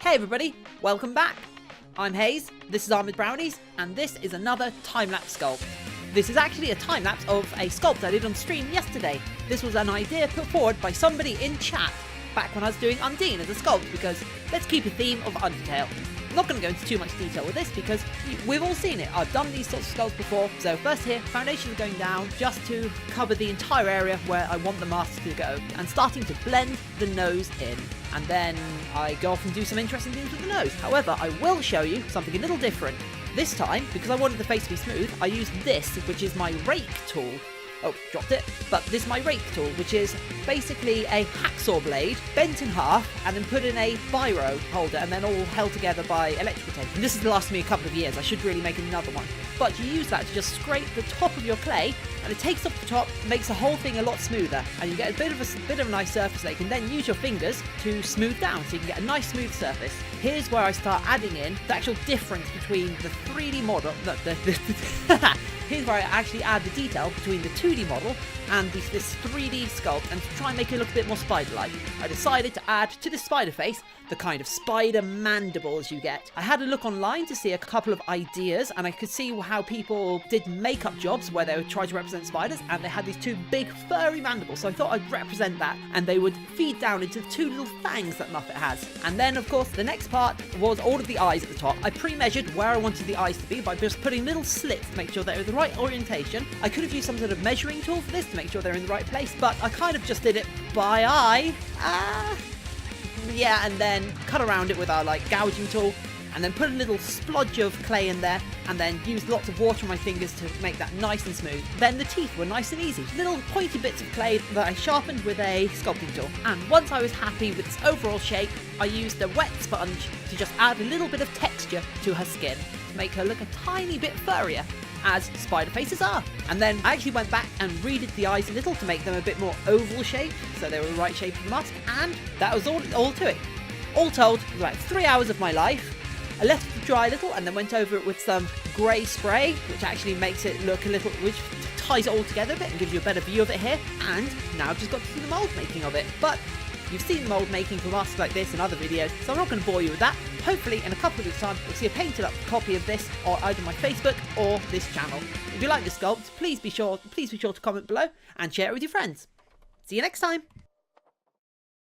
Hey everybody, welcome back. I'm Hayes, this is Armoured Brownies, and this is another time-lapse sculpt. This is actually a time-lapse of a sculpt I did on stream yesterday. This was an idea put forward by somebody in chat back when I was doing Undine as a sculpt, because let's keep a theme of Undetale. I'm not going to go into too much detail with this because we've all seen it. I've done these sorts of sculpts before. So first here, foundation is going down just to cover the entire area where I want the mask to go, and starting to blend the nose in. And then I go off and do some interesting things with the nose. However, I will show you something a little different. This time, because I wanted the face to be smooth, I used this, which is my rake tool. Oh, dropped it. But this is my rake tool, which is basically a hacksaw blade bent in half and then put in a biro holder and then all held together by electrical tape. And this has lasted me a couple of years. I should really make another one. But you use that to just scrape the top of your clay, and it takes off the top, makes the whole thing a lot smoother, and you get a bit of a nice surface that you can then use your fingers to smooth down, so you can get a nice smooth surface. Here's where I start adding in the actual difference between the 3D model. Here's where I actually add the detail between the 2D model and this 3D sculpt, and to try and make it look a bit more spider-like. I decided to add to the spider face the kind of spider mandibles you get. I had a look online to see a couple of ideas, and I could see how people did makeup jobs where they would try to represent spiders, and they had these two big furry mandibles, so I thought I'd represent that, and they would feed down into the two little fangs that Muffet has. And then, of course, the next part was all of the eyes at the top. I pre-measured where I wanted the eyes to be by just putting little slits to make sure they were the right orientation. I could have used some sort of measuring tool for this to make sure they're in the right place, but I kind of just did it by eye. Yeah, and then cut around it with our gouging tool, and then put a little splodge of clay in there, and then used lots of water on my fingers to make that nice and smooth. Then the teeth were nice and easy. Little pointy bits of clay that I sharpened with a sculpting tool. And once I was happy with its overall shape, I used a wet sponge to just add a little bit of texture to her skin to make her look a tiny bit furrier, as spider faces are. And then I actually went back and redid the eyes a little to make them a bit more oval shaped, so they were the right shape of the mask, and that was all to it. All told, it was about 3 hours of my life. I left it to dry a little and then went over it with some grey spray, which actually makes it look a little, which ties it all together a bit and gives you a better view of it here. And now I've just got to see the mould making of it. But you've seen mould making for masks like this in other videos, so I'm not going to bore you with that. Hopefully in a couple of weeks time you'll see a painted up copy of this on either my Facebook or this channel. If you like this sculpt, please be sure to comment below and share it with your friends. See you next time.